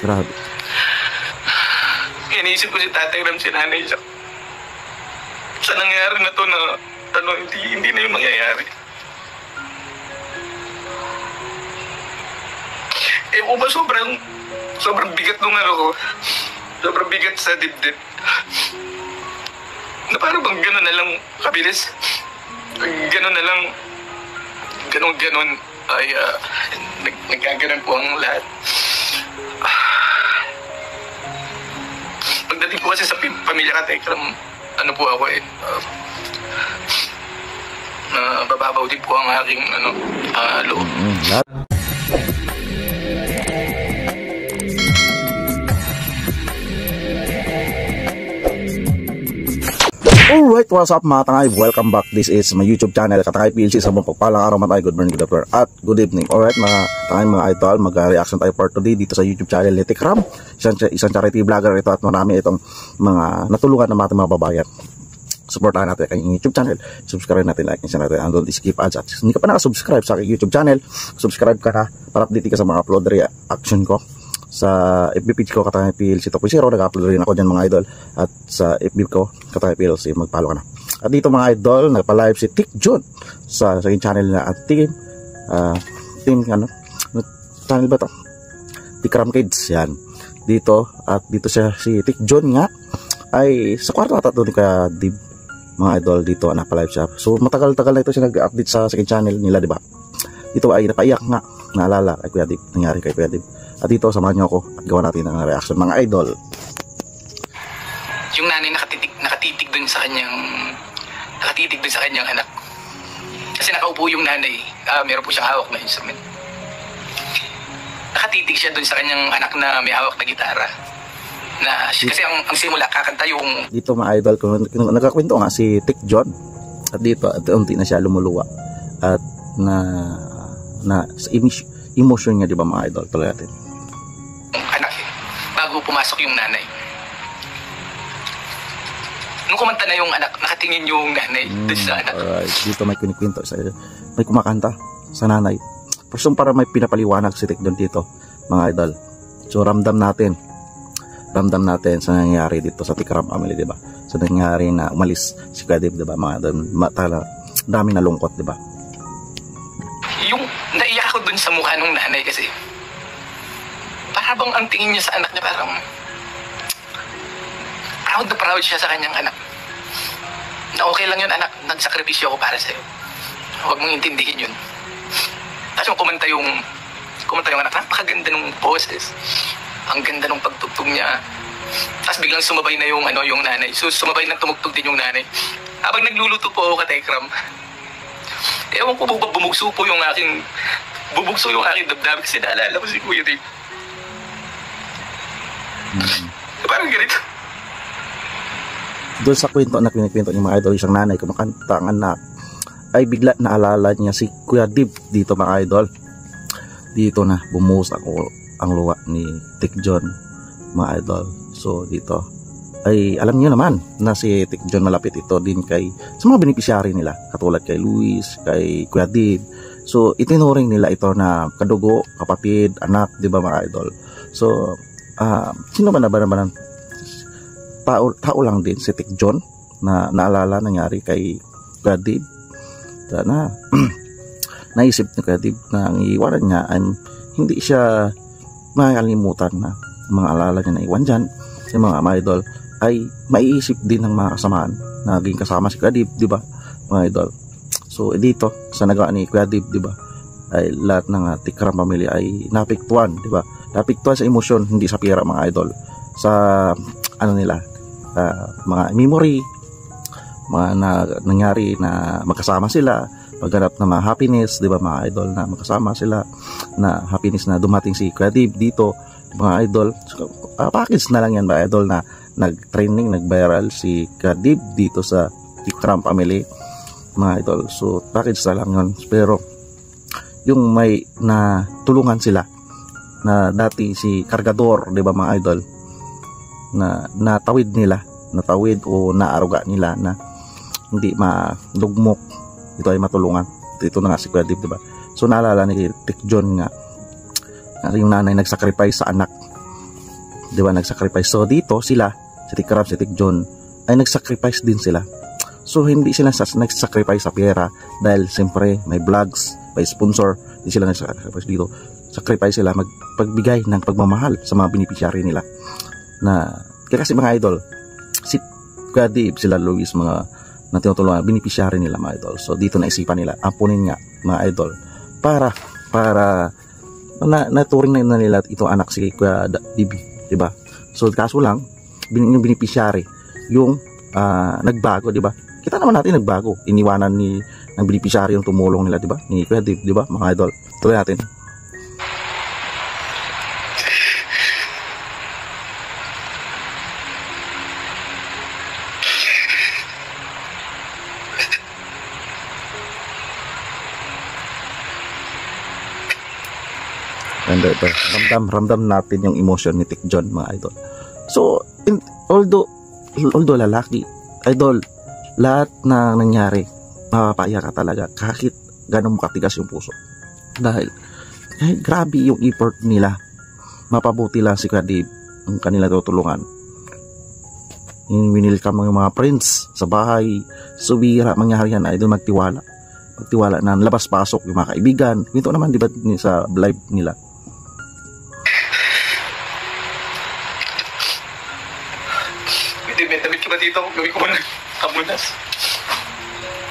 Grabe. Iniisip ko si Tatay Ram, si Nanay Jack. Sa nangyari na to na hindi na yung mangyayari. Ko ba sobrang bigat nung ko. Sobrang bigat sa dibdib. Na parang bang gano'n na lang kabilis. Gano'n na lang. Gano'n ay nagkaganon po ang lahat. Pagdating po kasi sa pamilya Katekram, ano po ako bababaw din po ang aking loob. Alright, what's up mga tangay? Welcome back. This is my YouTube channel, Katangay PLC. Sa mga pagpalang araw matay, good morning, good afternoon, at good evening. Alright mga tangay, mga idol, mag-reaction tayo for today dito sa YouTube channel ni Tekram. Isang charity vlogger ito at marami itong mga natulungan ng mga babayan. Supportahan natin ang YouTube channel. Subscribe natin, like and share natin. And don't skip ads. At hindi ka pa nakasubscribe sa aking YouTube channel, subscribe ka na para update ka sa mga upload reaction ko. Sa FB page ko, Katangay PLC 2.0, nag-upload rin ako dyan mga idol. At sa FB ko, Katangay PLC, mag-follow ka na. At dito mga idol, nagpa-live si Tik John sa aking channel na at team channel ba to? Tekram Kids, yan. Dito, at dito siya, si Tik John nga, ay sa kwarto ata doon ka Dib, mga idol, dito napa-live siya. So matagal-tagal na ito siya nag-update sa aking channel nila, diba? Dito ay napaiyak nga, naalala kay Kuya Dib, nangyari kay Kuya Dib. At dito, samahan nyo ako at gawa natin ang reaction mga idol. Yung nanay nakatitig dun sa kanyang anak. Kasi nakaupo yung nanay, meron po siyang hawak na instrument. Nakatitig siya dun sa kanyang anak na may hawak na gitara. Kasi ang simula, kakanta yung... Dito mga idol, kung nagkakwento nga si Tik John. At dito, at unti na siya lumuluwa. At emotion niya, di ba mga idol? Tuloy natin. Bago pumasok yung nanay. Nung kumanta na yung anak, nakatingin yung nanay doon sa anak. Alright, dito may kinikwento, may kumakanta sa nanay. Person para may pinapaliwanag si Tik doon dito, mga idol. So ramdam natin sa nangyayari dito sa Tekram family, diba? Sa nangyayari na umalis si Kuya Dib, diba mga idol? Dami na lungkot, diba? Yung naiyak ako doon sa mukha ng nanay kasi parang ang tingin niya sa anak niya, parang proud na proud siya sa kanyang anak. Na okay lang yun anak, nagsakripisyo ako para sa'yo. Huwag mong intindihin yun. Tapos kumanta yung anak, napakaganda ng boses. Ang ganda ng pagtugtog niya. Tapos biglang sumabay na yung nanay. So sumabay na tumugtog din yung nanay. Habang nagluluto po ako Katekram, ewan ko bumugso yung aking damdamin kasi naalala ko si Kuya Dave. Parang ganito. Doon sa kwento na kinikwento ng mga idol, isang nanay kumakanta ang anak, ay bigla naalala niya si Kuya Dib dito mga idol. Dito na bumuhos ang luwa ni Tik John mga idol. So dito ay alam niyo naman na si Tik John malapit ito din sa mga beneficiary nila, katulad kay Luis, kay Kuya Dib. So itinuring nila ito na kadugo, kapatid, anak, di ba mga idol? So sino ba naman tao lang din si Tik John na naalala nangyari kay Kuya Dib na naisip ni Kuya Dib na ang iiwanan niya ay hindi siya makakalimutan na mga alala niya na iwan dyan. Yung mga idol ay maiisip din ng mga kasamaan na naging kasama si Kuya Dib, di ba mga idol? So dito sa nagawa ni Kuya Dib, di ba, ay lahat ng Tekram family ay napiktuan, di ba? Napiktuan sa emosyon, hindi sa pera mga idol. Sa mga memory, mga nangyari na magkasama sila, pagganap na mga happiness, di ba mga idol, na magkasama sila, na happiness na dumating si Kuya Dib dito, mga idol. So, package na lang yan mga idol na nag-training, nag-viral si Kuya Dib dito sa Tekram family, mga idol. So package na lang yun. Pero yung may na tulungan sila na dati si Kargador, di ba mga idol, na natawid o naaruga nila na hindi malugmok, ito ay matulungan. Ito na nga si Kuya Dib, di ba? So naalala ni Tik John nga na yung nanay nagsacrifice sa anak Di ba, nag-sacrifice. So dito sila, si Tikram, si Tikjon, ay nag-sacrifice din sila. So hindi sila nag-sacrifice sa pera dahil siyempre may vlogs, may sponsor. Hindi sila nag-sacrifice dito. Sacrifice sila magpagbigay ng pagmamahal sa mga beneficiary nila. Kaya kasi mga idol, si Kuya Dave, sila Luis, mga na tinutulungan, beneficiary nila mga idol. So dito naisipan nila, ampunin nga mga idol, para naturing na nila ito anak si Kuya Dave, diba? So kaso lang, yung beneficiary, yung nagbago, diba? Kita naman natin nagbago, iniwanan ng beneficiary yung tumulong nila, diba? Ni Kuya Dave, diba mga idol? Tuloy natin. And ito, ramdam natin yung emotion ni Tikjon mga idol. So, although lalaki, idol, lahat na nangyari, mapapaiyak ka talaga kahit ganun katigas yung puso. Dahil grabe yung effort nila. Mapabuti lang si Kuya Dave ang kanila tutulungan. Winilkam yung mga friends sa bahay, subira, mangyari yan, idol, magtiwala na labas-pasok yung mga kaibigan. Ito naman, di ba, sa live nila. May damit ka ba dito? Gawin ko muna amunas.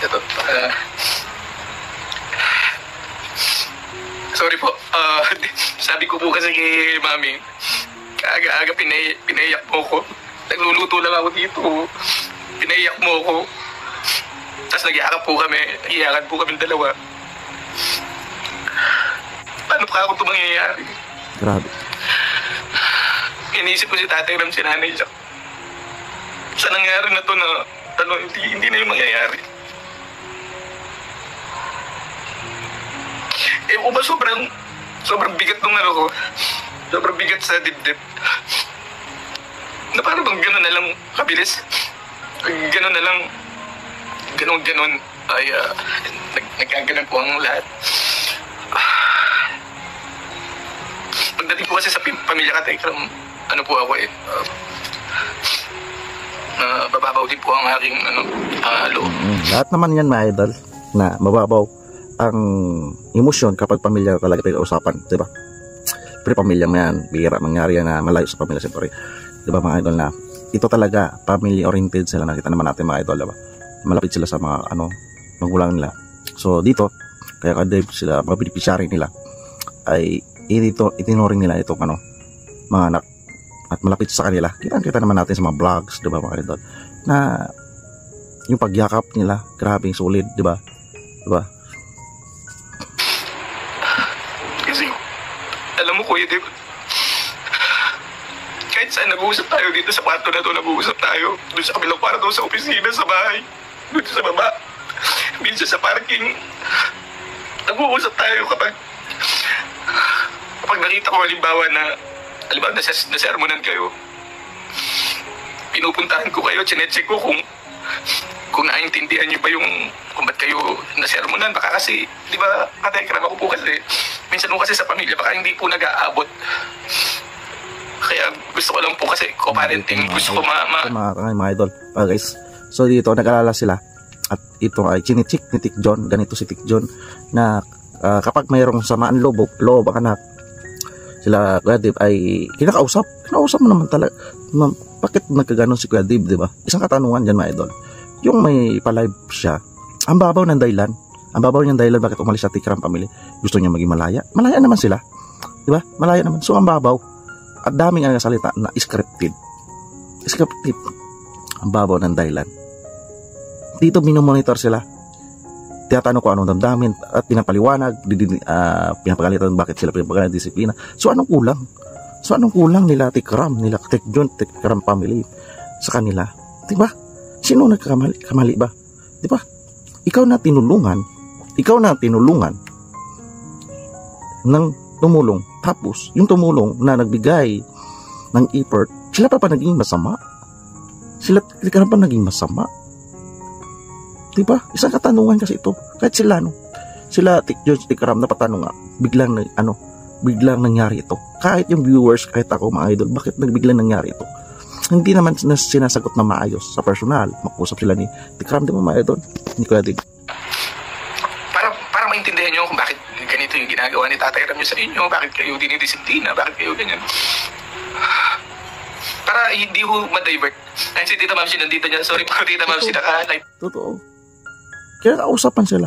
Ito, sorry po. Sabi ko po kasi kay Mami, aga-aga pinaiyak mo ko. Nagluluto lang ako dito. Pinaiyak mo ko. Tapos nagyakap po kami. Nagyakan po kami dalawa. Paano pa ako ito mangyayari? Grabe. Iniisip ko si Tatay Ram, si Nanay Jack. Sa nangyari na to na hindi na yung mangyayari. Eh, ba sobrang bigat nung ko. Sobrang bigat sa dibdib. Na parang bang gano'n na lang kabilis. Gano'n na lang. Gano'n ay nagkaganon po ang lahat. Pagdating po kasi sa pamilya ka, Tekram, ano po ako bababaw din po ang aking loob. Lahat naman yan mga idol, na mababaw ang emosyon kapag pamilya talaga tayo usapan, diba? Pero pamilya mo yan, bihira mangyari yan na malayo sa pamilya, siyempre, diba mga idol, na ito talaga family oriented sila. Nakita naman natin mga idol, diba? Malapit sila sa mga magulang nila. So dito, kaya Dave, sila mga beneficiary nila ay itinuring nila itong mga anak at malapit sa kanila. Kita naman natin sa mga vlogs, diba mga idol, na yung pagyakap nila, grabing solid, diba? Diba? Kasi, alam mo Kuya Dave, kahit saan nag-uusap tayo dito sa kwarto na to, nag-uusap tayo, doon sa kabilang kwarto, sa opisina, sa bahay, doon sa baba, minsan sa parking, nag-uusap tayo kapag nakita ko halimbawa nasermonan kayo, pinupuntahan ko kayo, chinecheck ko kung naiintindihan niyo ba yung kung ba't kayo nasermonan. Baka kasi, di ba, Katekram, ako po kasi minsan mo kasi sa pamilya baka hindi po nag-aabot, kaya gusto ko lang po kasi co-parenting, gusto ko mga idol, guys. So dito nag-alala sila at ito ay chinichik ni Tikjon, ganito si Tikjon, na kapag mayroong samaan loob ang anak, sila Kuya Dave ay kinakausap mo naman talaga. Bakit nagkaganon si Kuya Dave, diba? Isang katanungan dyan mga idol, yung may pa-live siya, ang babaw ng dahilan bakit umalis sa Tikram family, gusto niya maging malaya naman sila, diba? Malaya naman, so ang babaw at daming salita na scripted, ang babaw ng dahilan. Dito minomonitor sila, tinatanong ko anong damdamin at pinapaliwanag, pinapagalitan bakit sila pinapagalitan disiplina. So anong kulang nila Tikram, nila Tikjon, Tikram family sa kanila, diba? Sino nagkamali ba, diba? Ikaw na tinulungan ng tumulong, tapos yung tumulong na nagbigay ng effort, sila pa naging masama, Tikram pa naging masama, diba? Isang katanungan kasi ito. Kahit sila Tikjon, Tikram, napatanong nga, biglang biglang nangyari ito? Kahit yung viewers, kahit ako mga idol, bakit biglang nangyari ito? Hindi naman sinasagot na maayos sa personal. Mag-usap sila ni Tikram, di mo mga idol? Ni Kuya Dib. Para maintindihan nyo kung bakit ganito yung ginagawa ni Tatay Ram sa inyo, bakit kayo dinidisiplina, bakit kayo ganyan. Para hindi ho ma-divert. Ay, si Tita Mamsi nandito niya. Sorry po, Tita Mamsi, naka-live. Totoo. Kaya kausapan sila.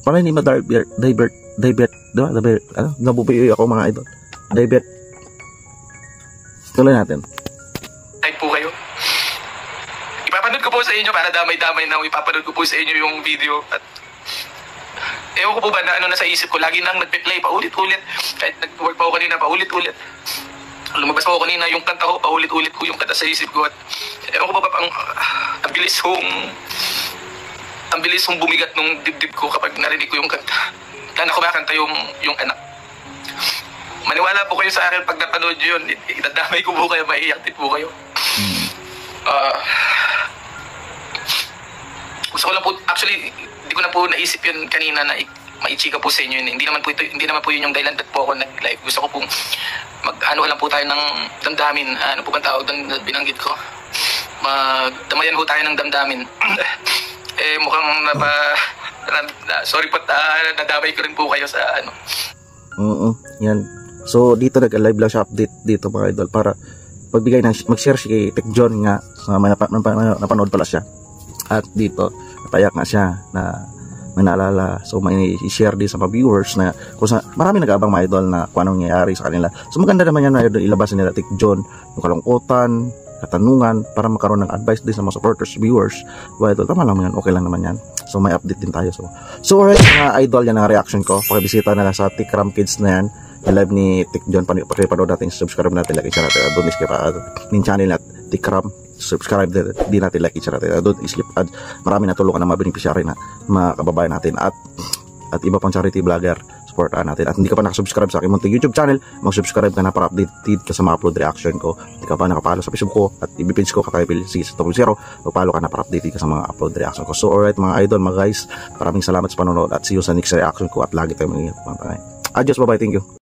Para hindi ma-divert, diba? Ano? Nabubuyo ako mga idol. Divert. Tuloy natin. Live po kayo. Ipapanood ko po sa inyo para damay-damay na ipapanood ko po sa inyo yung video. At ewan ko po ba na ano na sa isip ko, lagi nang nagpe-play paulit-ulit. Kahit nag-work pa ako kanina paulit-ulit. Lumabas pa ako kanina yung kanta ko, paulit-ulit ko yung kanta sa isip ko. At ewan ko ba ang bilis kong bumigat nung dibdib ko kapag narinig ko yung kanta. Lalo kumakanta yung anak. Maniwala po kayo sa akin pag napanood nyo yun, itadamay ko po kayo, maiiyak din po kayo. Gusto ko lang po, actually, hindi ko na po naisip yun kanina na maichika po sa inyo yun. Hindi naman po yun yung dahilan ba't po ako nag-live. Gusto ko pong mag-ano lang po tayo ng damdamin. Ano po bang tawag doon binanggit ko? Magdamayan po tayo ng damdamin. Mukhang sorry po, nadamay ko rin po kayo sa ano. Yan. So, dito nag-live lang siya update dito mga idol para mag-share siya kay Tech John nga sa napanood pala siya. At dito, napayak nga siya na may naalala. So, may i-share din sa mga viewers na kung marami nag-aabang mga idol na kung anong nangyayari sa kanila. So, maganda naman yan na idol, ilabas nila Tech John yung kalungkutan, katanungan para magkaroon ng advice din sa mga supporters, viewers. Well, idol, tama lang yan, okay lang naman yan. So, may update din tayo. So alright mga idol, yan ang reaction ko. Pakibisita na lang sa Tikram Kids na yan. Yung live ni Tech John, pakipanood natin, subscribe natin, like, share natin. Don't skip yung channel na Tikram. Subscribe din natin, like, share natin. Don't skip ads. Marami natulungan ng mga beneficiary na mga kababayan natin at iba pang charity vlogger. Supportan natin. At hindi ka pa nakasubscribe sa aking munting YouTube channel, mag-subscribe ka na para updated ka sa mga upload reaction ko. Hindi ka pa nakapalo sa Facebook ko at ibipage ko kakaypil 600. Magpalo ka na para updated ka sa mga upload reaction ko. So alright mga idol, mga guys, maraming salamat sa panonood at see you sa next reaction ko at lagi tayong mag-ingat. Adios, bye-bye, thank you.